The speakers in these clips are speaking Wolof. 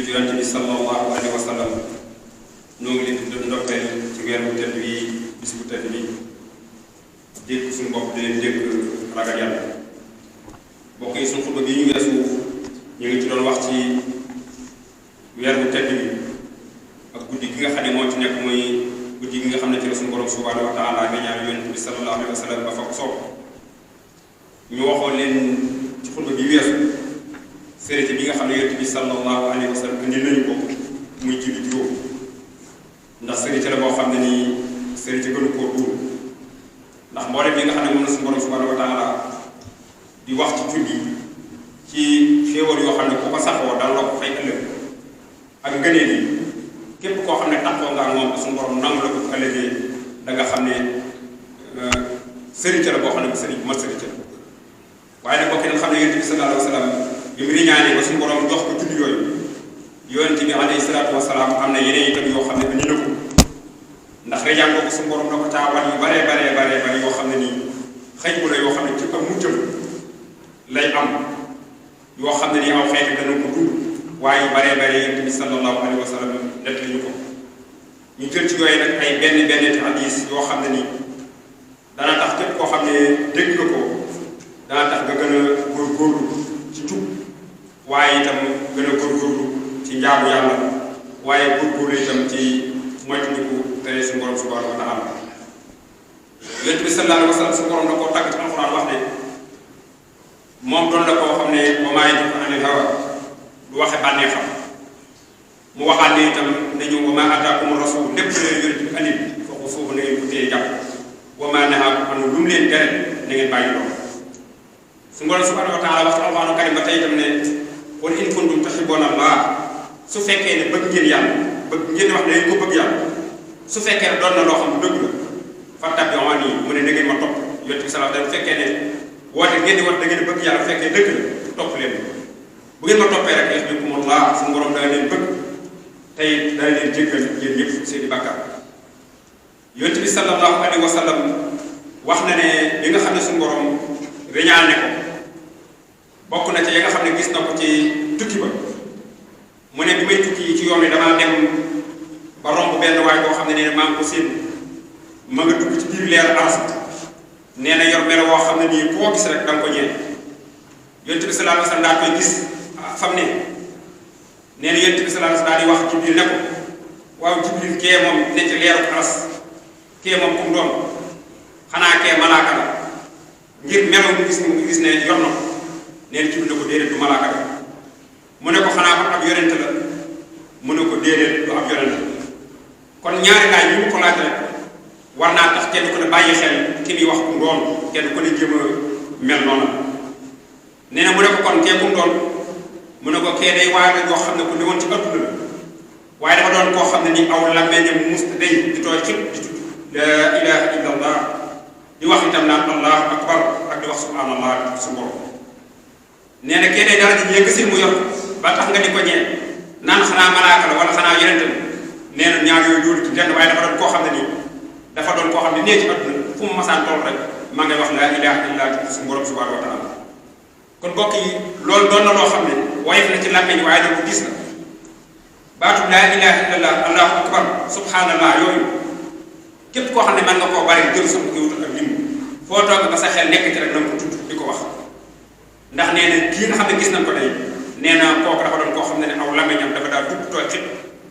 jullit yonent bi sallallahu alayhi wa sallam ñoo ngi leen di ndokkeel ci weer bu tedd bi bis bu tedd bi dégg suñu bopp di leen dégg ragal yàlla mbokk yi suñu xutba bi ñu weesu ñu ngi ci doon wax ci weer bu tedd bi ak guddi gi nga xam ne moo ci nekk mooy guddi gi nga xam ne ci la suñu borom subhanahu wa taala nga ñaan yonent bi sallallahu alayhi wa sallam ba fa ko soob ñu waxoon leen ci xutba bi weesu sérité bi nga xam ne yonent bi sallallahu alayhi wa sallam indi nañu ko muy julli juróom ndax sérité la boo xam ne nii sérité gënu koo duul ndax mboolem bi nga xam ne moom la suñu borom subhanahu wa taala di wax ci julli ci xéewal yoo xam ne ku ko saxoo dal la ko fay ëllëg ak ngëneel yi képp koo xam ne taxoo nga ak moom suñu borom nangu la ko ëllëgee da nga xam ne sérité la boo xam ne bu sëriñ bu mat sérité la waaye nag bokk na xam ne yonent bi sallallahu alayhi wa sallam bi mu riñaanee ba suñu borom jox ko julli yooyu yonent bi alayhi salaatu wasalaam am na yeneen itam yoo xam ne indi na ko ndax riñaan boobu suñu borom da ko caawal yu bare yoo xam ne nii xëy bu la yoo xam ne ci ak muccam lay am yoo xam ne nii aw xeeti dana ko dund waaye yu bare yonent bi sallallahu alayhi wa sallam nett ñu ko ñu jël ci yooyu nag ay benn hadis yoo xam ne nii dana tax képp koo xam ne dégg nga ko dana tax nga gën a góorgóorlu ci jub waaye itam gën a góorgóorlu ci njaamu yàlla waaye góorgóorlu itam ci moytandiku tere suñu borom subhanahu wa taala yonent bi sallallahu alayhi wa sallam suñu borom da koo tàgg ci alxuraan wax ne moom doon la koo xam ne wa maa yantiqu anil hawa du waxe bànnee xam mu waxaat ne itam nañu wa maa ataakumu rasul lépp leen yonent bi andil foofu foofu na ngeen ko téye jàpp wa maa nahaakum anhu lu mu leen tere na ngeen bàyyi loolu suñu borom subhanahu wa taala wax ci alxuraanu karim ba tey itam ne qul in kuntum tuhibbuuna Allah su fekkee ne bëgg ngeen yàlla bëgg ngeen wax ne ngeen ko bëgg yàlla su fekkee ne doon na loo xam ne dëgg la fattabi'uuni mu ne na ngeen ma topp yonent bi sallallahu alayhi wa sallam bu fekkee ne woote ngeen di wax da ngeen bëgg yàlla bu fekkee dëgg la topp leen bu ngeen ma toppee rek yuhbibkumullah suñu borom dana leen bëgg tey dana leen jéggal yéen ñëpp seeni bàkkaar yonent bi sallallahu alayhi wa sallam wax na ne li nga xam ne suñu borom reñaal ne ko bokk na ci ya nga xam ne gis na ko ci tukki ba mu ne bi may tukki ci yoon wi damaa dem ba romb benn waay boo xam ne nee na maa ngi ko séen ma nga dugg ci biir leer aras nee na yor melo woo xam ne nii koo gis rek da nga ko ñëwee yonent bi sallallahu alayhi wa sallam daa koy gis fam ne nee na yonent bi sallallahu alayhi wa sallam daa di wax Jibril ne ko waaw Jibril kee moom ne ci leeru aras kee moom kum doon xanaa kee malaaka la ngir melo mu gis ne yor na ko nee na Jibril ne ko déedéet du malaaka la mu ne ko xanaa ko ab yonent la mu ne ko déedéet du ab yonent la kon ñaari laaj yi mu ko laaj rek war naa tax kenn ku ne bàyyi xel ki muy wax kum doon kenn ku ne jéem a mel noonu nee na mu ne ko kon kee kum doon mu ne ko kee day waaye la joo xam ne ku ne woon ci adduna la waaye dafa doon koo xam ne ni aw làmmeñam musta day di tooy xib di tudd la ilaha illa allah di wax itam naan allahu akbar ak di wax subhanallah su borom nee na kee day dara ji yëgg si mu yor ba tax nga di ko ñee naan xanaa malaaka la wala xanaa yonent la nee na ñaar yooyu dóolu ci lenn waaye dafa doon koo xam ne nii dafa doon koo xam ne nee ci adduna fu mu masaan tool rek maa ngay wax la ilaha illa su borom subhanahu wa taala kon mbokk yi loolu doon na loo xam ne woyof na ci làmmeñ waaye nag bu gis la baatu laa ilaha illallah allahu akbar subhanallah yooyu képp koo xam ne mën nga koo bari jël sax ko wutal ak lim foo toog ba sa xel nekk ci rek na nga ko tudd di ko wax ndax nee na kii nga xam ne gis nañ ko day nee na kooku dafa doon koo xam ne aw làmmeñam dafa daal tudd tooy xit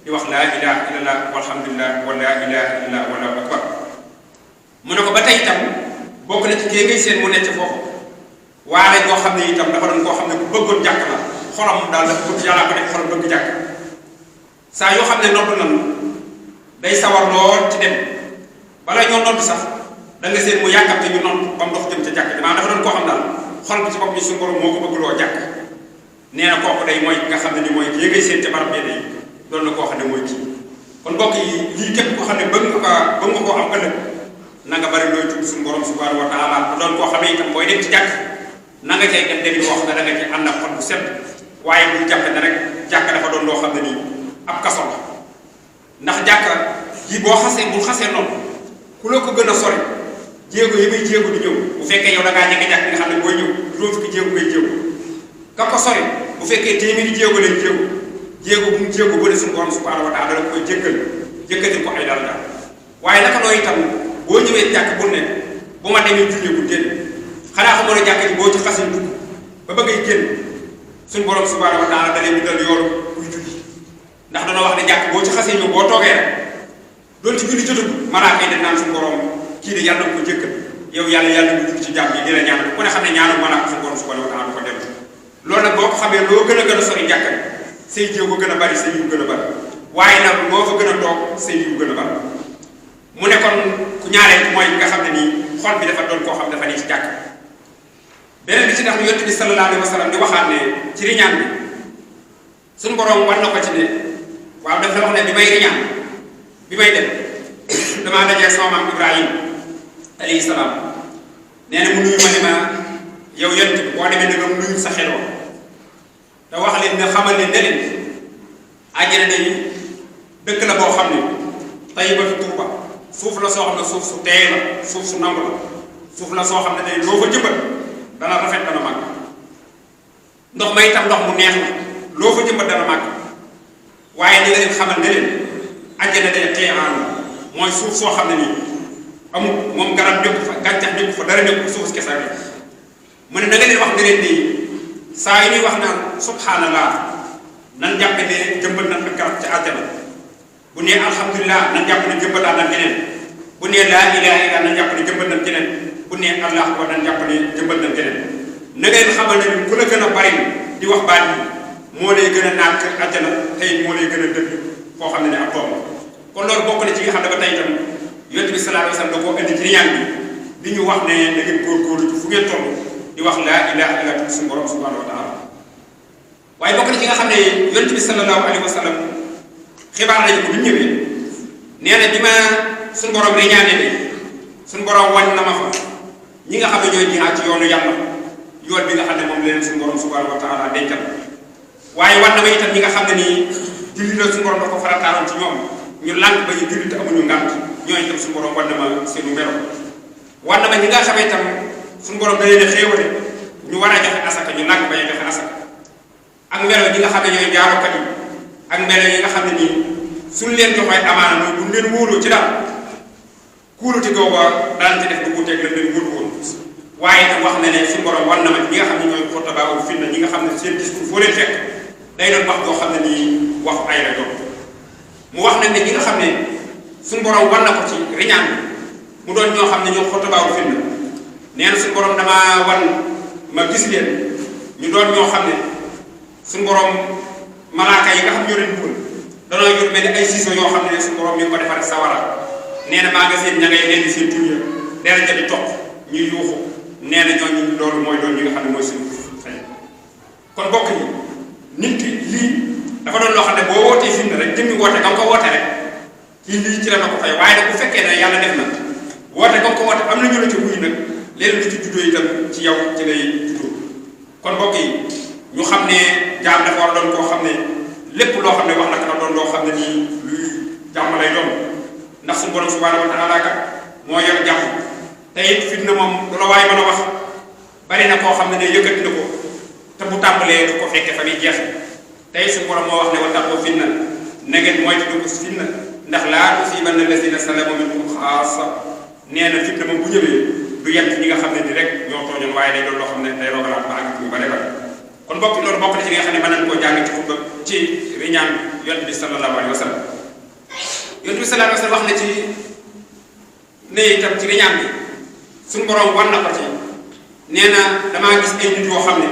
di wax laa ilaha illallah walhamdulillah wa laa ilaha illallah wallahu akbar mu ne ko ba tey itam bokk na ci kii ngay seen mu nekk foofu waale boo xam ne itam dafa doon koo xam ne ku bëggoon jàkk la xolam daal dafa bëgg yàlla ko def xolam bëgg jàkk saa yoo xam ne nodd nan day sawar lool ci dem bala ñoo nodd sax da nga seen mu yàkkamte ñu nodd ba mu dox jëm ca jàkk maanaam dafa doon koo xam daal xol bi ci bopp bi suñu borom moo ko bëgg loo jàkk nee na kooku day mooy nga xam ne ni mooy kii ngay seen ca barab bee day doon na koo xam ne mooy kii kon mbokk yi lii képp koo xam ne bëgg nga koo am ëllëg na nga bari looy tudd suñu borom subhanahu wa taala doon koo xam ne itam booy dem ci jàkk na nga cay dem dem wax nga da nga ci ànd ak xol bu set waaye bul jàpp ne rek jàkk dafa doon loo xam ne nii ab kaso la ndax jàkk yi boo xasee bul xasee noonu ku la ko gën a sori jéego yi muy jéego di ñëw bu fekkee yow da ngaa ñekk jàkk nga xam ne booy ñëw juróom fukki jéego ngay jéego ka ko sori bu fekkee téeméeri jéego lañ jéego jéego bu mu jéego bu ne suñu borom subhanahu wa taala dana koy jëkkati ko ay dara waaye naka noonu itam boo ñëwee jàkk bu ne bu ma demee julli bu génn xanaa xamoon ne jàkk ji boo ci xasee dugg ba bëggay génn suñu borom subhanahu wa taala da leen bindal yoolu kuy julli ndax dana wax ne jàkk boo ci xasee ñëw boo toogee rek doon ci julli jotagul malaaka yi dañ naan suñu borom kii de yàlla na ko jëkkal yow yàlla nga julli ci jàmm yi di la ñaan ku ne xam ne ñaanu malaaka suñu borom subhanahu wa taala du ko dem loolu nag boo ko xamee loo gën a sori jàkk say jéego gën a bari say yu gën a bari waaye nag boo fa gën a toog say yu gën a bari mu ne kon ku ñaareel mooy nga xam ne nii xol bi dafa doon koo xam dafa ne ci jàkk beneen bi ci tax yonent bi sallallahu alayhi wa sallam di waxaat ne ci riñaan bi suñu borom war na ko ci ne waaw daf la wax ne bi may riñaan bi may dem damaa dajee sama maam Ibrahim alayhi salaam nee na mu nuyu ma ne ma yow yonent bi boo demee da nga nuyu sa xeloo te wax leen nga xamal ne leen àjjana day dëkk la boo xam ne tayyibatu turba suuf la soo xam ne suuf su teey la suuf su nangu la suuf la soo xam ne day loo fa jëmbat dana rafet dana màgg ndox ma itam ndox mu neex la loo fa jëmbat dana màgg waaye ni nga leen xamal ne leen àjjana day teeyaan mooy suuf soo xam ne nii amul moom garab nekku fa gàncax nekku fa dara nekku suuf kese rek mu ne da nga leen wax ne leen nii saa yi ñuy wax naan subhanallah nan jàppe ne jëmbat nañ ak garab ci àjjana bu nee alhamdulilah nan jàpp ne jëmbataan nañ keneen bu nee laa ilaha illa nan jàpp ne jëmbat nañ keneen bu nee allah akbar nan jàpp ne jëmbat nañ keneen na ngeen xamal ne ku la gën a bari di wax baat yi moo lay gën a naat kër àjjana tey moo lay gën a dëgg foo xam ne ne ab tool kon loolu bokk na ci nga xam ne ba tey itam yonent bi sallallahu alayhi wa sallam da koo indi ci riñaan bi di ñu wax ne da ngeen góorgóorlu ci fu ngeen toll di wax laa ilaha illa suñu borom subhanahu wa taala waaye bokk na ci nga xam ne yonent bi sallallahu alayhi wa sallam xibaar nañu ko bi ñëwee nee na bi ma suñu borom riñaanee ne suñu borom wàññ na ma fa ñi nga xam ne ñooy jihaad ci yoonu yàlla yoon bi nga xam ne moom leen suñu borom subhanahu wa taala dencal waaye war na ma itam ñi nga xam ne nii julli la suñu borom da ko farataaroon ci ñoom ñu lànk ba ñu julli te amuñu ngànt ñooñu itam suñu borom war na ma seenu melo war na ma ñi nga xamee itam suñu borom da leen a xéewale ñu war a joxe asaka ñu lànk ba ñu joxe asaka ak melo ñi nga xam ne ñooy jaarokat yi ak melo yi nga xam ne nii suñ leen joxee amaana mooy buñ leen wóoloo ci daal kuulute googu daan ci def du wuuteeg lañ leen wóolu woon waaye itam wax na ne suñu borom war na ma ñi nga xam ne ñooy xotabaawu fitna ñi nga xam ne seen discours foo leen fekk day doon wax boo xam ne nii wax ay la doon mu wax nañ ne ñi nga xam ne suñu borom war na ko ci riñaan mu doon ñoo xam ne ñoo xotabaawu fitna nee na suñu borom damaa wan ma gis leen ñu doon ñoo xam ne suñu borom malaaka yi nga xam ñoo leen dugal danoo jot mel ni ay siiso yoo xam ne suñu borom mi ngi ko defar sawara nee na maa nga seen ña ngay leen seen tur ya dara ja di toq ñuy yuuxu nee na ñooñu loolu mooy doon ñi nga xam ne mooy suñu xëy kon bokk yi nit ki lii dafa doon loo xam ne boo wootee fi mu ne rek jëmmi woote nga ko woote rek kii lii ci la na ko fay waaye nag bu fekkee ne yàlla def na woote nga ko woote am na ñu la ci wuyu nag léegi lu ci juddoo itam ci yow ci lay juddoo kon bokk yi ñu xam ne jaam dafa war a doon koo xam ne lépp loo xam ne wax na ko doon loo xam ne nii luy jàmm lay doon ndax suñu borom subhanahu wa taala kat moo yor jàmm te it fitna moom du la waay mën a wax bari na koo xam ne ne yëkkati na ko te bu tàmbalee du ko fekke fa muy jeex tey suñu borom moo wax ne wattaqu fitna na ngeen moytu dugg si fitna ndax laa tusiibanna llaziina zalamu minkum xaassa nee na fitna moom bu ñëwee du yem ci ñi nga xam ne ni rek ñoo tooñoon waaye day doon loo xam ne day rogalaat ba àgg ñu bare bare kon bokk loolu bokk na ci li nga xam ne mën nañ koo jàng ci xutba ci riñaan yonent bi sallallahu alayhi wa sallam yonent bi sallallahu alayhi wa sallam wax na ci ne itam ci riñaan bi suñu borom war na ko ci nee na damaa gis ay nit yoo xam ne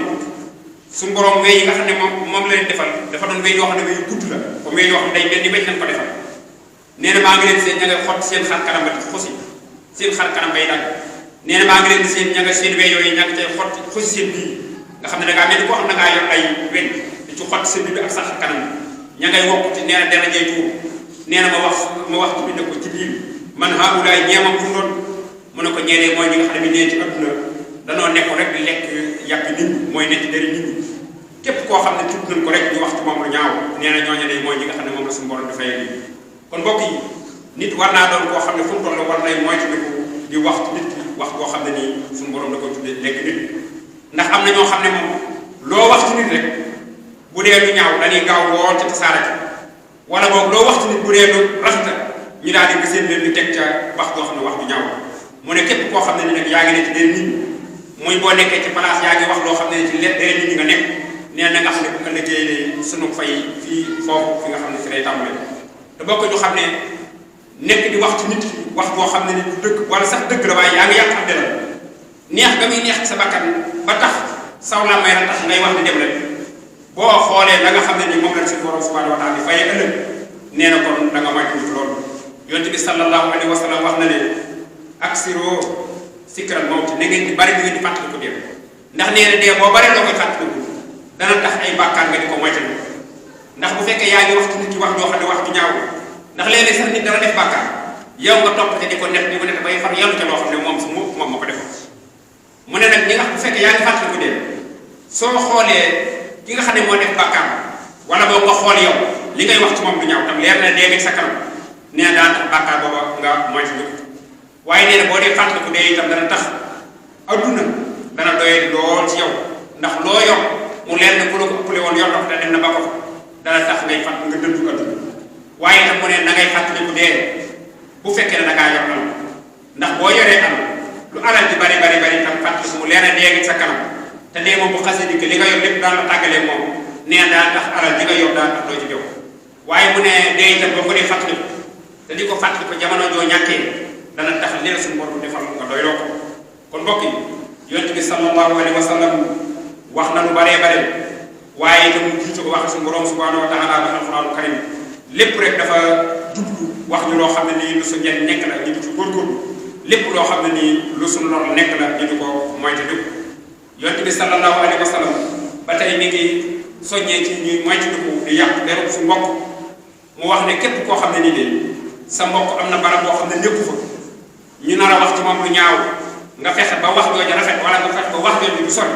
suñu borom wéy yi nga xam ne moom la leen defal dafa doon wéy yoo xam ne wéy gudd la comme wéy yoo xam ne day mel ni bañ nañ ko defal nee na maa ngi leen seen ña nga xott seen xar kanam ba xosi seen xar kanam bay dagg nee na maa ngi leen seen ña nga seen wéy yooyu ña nga cay xott xosi seen bii nga xam ne da ngaa mel ni koo xam ne da ngaa yor ay weñ di ci xott seen bii bi ak sax kanam ña ngay wokk nee na dara jay tuur nee na ma wax ci bind ko ci biir man haulaay ñeemam fu doon mu ne ko ñeenee mooy ñi nga xam ne mi nee ci adduna danoo nekk rek di lekk yàpp nit ñi mooy nekk dari nit ñi képp koo xam ne tudd nañ ko rek ñu wax ci moom lu ñaaw nee na ñooñu day mooy ñi nga xam ne moom la suñu borom dafay lii kon mbokk yi nit war naa doon koo xam ne fu mu toll war nay moytu di wax ci nit ki wax koo xam ne nii suñu borom da koy tuddee lekk nit ndax am na ñoo xam ne moom loo wax ci nit rek bu dee lu ñaaw dañuy gaaw lool ci tasaare ci wala boog loo wax ci nit bu dee lu rafet ñu daal di giseen leen ñu teg ca wax doo xam ne wax du ñaaw mu ne képp koo xam ne ni nag yaa ngi ne ci leen nit muy boo nekkee ci place yaa ngi wax loo xam ne ci leen nit ñi nga nekk nee na nga xam ne bu ëllëgee sunu fay fii foofu fi nga xam ne fi lay tàmbale te bokk ñu xam ne nekk di wax ci nit wax boo xam ne ni du dëgg wala sax dëgg la waaye yaa ngi yàq am delal neex ga muy neex ci sa bakkan ba tax saw la may la tax ngay wax di dem rek boo xoolee la nga xam ne ni moom la si borom subhanahu wa taala di fayee ëllëg nee na kon da nga moytu loolu yonent bi sallallahu alayhi wa sallam wax na ne aksiro sikral mawti na ngeen di bari di ngeen di fàttaliku dee ndax nee na dee boo baree loo koy fàttaliku dana tax ay bàkkaar nga di ko moytu ndax bu fekkee yaa ngi wax ci nit ki wax joo xam ne wax ju ñaaw ndax léeg-léeg sax nit dana def bàkkaar yow nga topp te di ko net bay far yàlla ca loo xam ne moom ma ko defoon mu ne nag ñi nga bu fekkee yaa ngi fàttaliku dee soo xoolee ki nga xam ne moo def bàkkaar wala boo nga xool yow li ngay wax ci moom du ñaaw tam leer na dee nga sa kanam nee na daan tax bàkkaar booba nga moytu waaye nee na boo dee fàttaliku dee itam dana tax adduna dana doyee lool ci yow ndax loo yor mu leer ne ku la ko ëppale woon yor ndox te dem na ba ko fa dana tax ngay fàtt nga dëddu adduna waaye itam mu ne na ngay fàttaliku dee bu fekkee ne da ngaa yor alal ndax boo yoree alal lu alal di bari itam fàttaliku mu leer ne dee ngi sa kanam te dee moom bu xasee dikk li nga yor lépp daan la tàggalee moom nee na daan tax alal di nga yor daan tax doo ci jox waaye mu ne dee itam boo ko dee fàttaliku te di ko fàttaliku jamono joo ñàkkee dana tax li la suñu borom defal nga doyloo ko kon mbokk yi yonent bi sallallahu alayhi wa sallam wax na lu bare waaye itam mu jiitu ko wax suñu borom subhanahu wa taala ba alquranu karim lépp rek dafa jublu wax ñu loo xam ne nii lu su njëriñ nekk la ñu di ci góorgóorlu lépp loo xam ne nii lu suñu lor nekk la ñu di ko moytu dëgg yonent bi sallallahu alayhi wa sallam ba tey mi ngi soññee ci ñuy moytu dëgg di yàq deru su mbokk mu wax ne képp koo xam ne nii de sa mbokk am na barab boo xam ne nekku fa ñu nar a wax ci moom lu ñaaw nga fexe ba wax jooju rafet wala nga fexe ba wax jooju du sori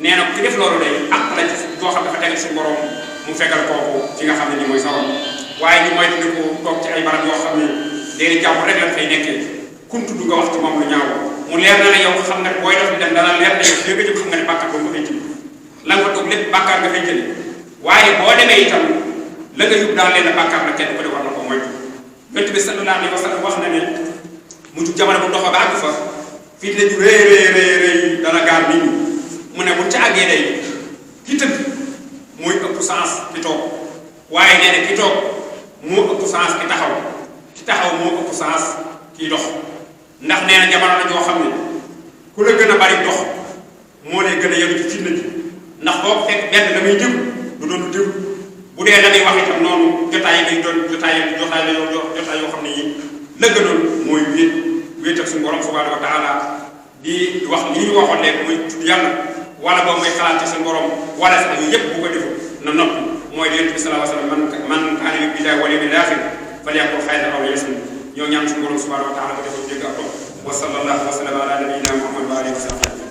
nee na ki def loolu day àq la ci doo xam dafa tegal suñu borom mu fekkal kooku ci nga xam ne nii mooy saroon waaye ñu moytu di ko toog ci ay barab yoo xam ne léegi jàmm rek lañ fay nekkee kuntu du nga wax ci moom lu ñaaw mu leer na ne yow xam nga booy def di dem dana leer na yow léegi jëm xam nga ne bàkkaar boobu nga fay jël la nga fa toog lépp bàkkaar nga fay jël waaye boo demee itam la nga yóbbu daal leen bàkkaar la kenn ko de war na ko moytu yonent bi sallallahu alayhi wa sallam wax na ne mu jug jamono bu doxoo ba àgg fa fitna ju rëy dana gaar nit ñi mu ne buñ ca àggee day ki tëdd mooy ëpp sens ki toog waaye nee na ki toog moo ëpp sens ki taxaw moo ëpp sens kiy dox ndax nee na jamono la joo xam ne ku la gën a bari dox moo lay gën a yenu ci fitna ji ndax boo fekk benn la muy déglu du doon déglu bu dee la muy wax itam noonu jotaay yi ngay doon jotaay yoo xam ne yi la gënoon mooy wéet ak suñu borom subhanahu wa taala di wax li ñu waxoon léegi muy tudd yàlla wala boobu mooy xalaat ci suñu borom wala sax yooyu yëpp bu ko defu na noppi mooy li Yonent bi sallallahu alayhi wa sallam man kaana yu'minu billahi wal yawmil aaxir falyaqul xayran aw liyasmut ñoo ñaan suñu borom subhanahu wa taala ko defal dégg ak topp wa sallallahu wa sallam ala nabiyyina Muhammad wa alihi wa sahbihi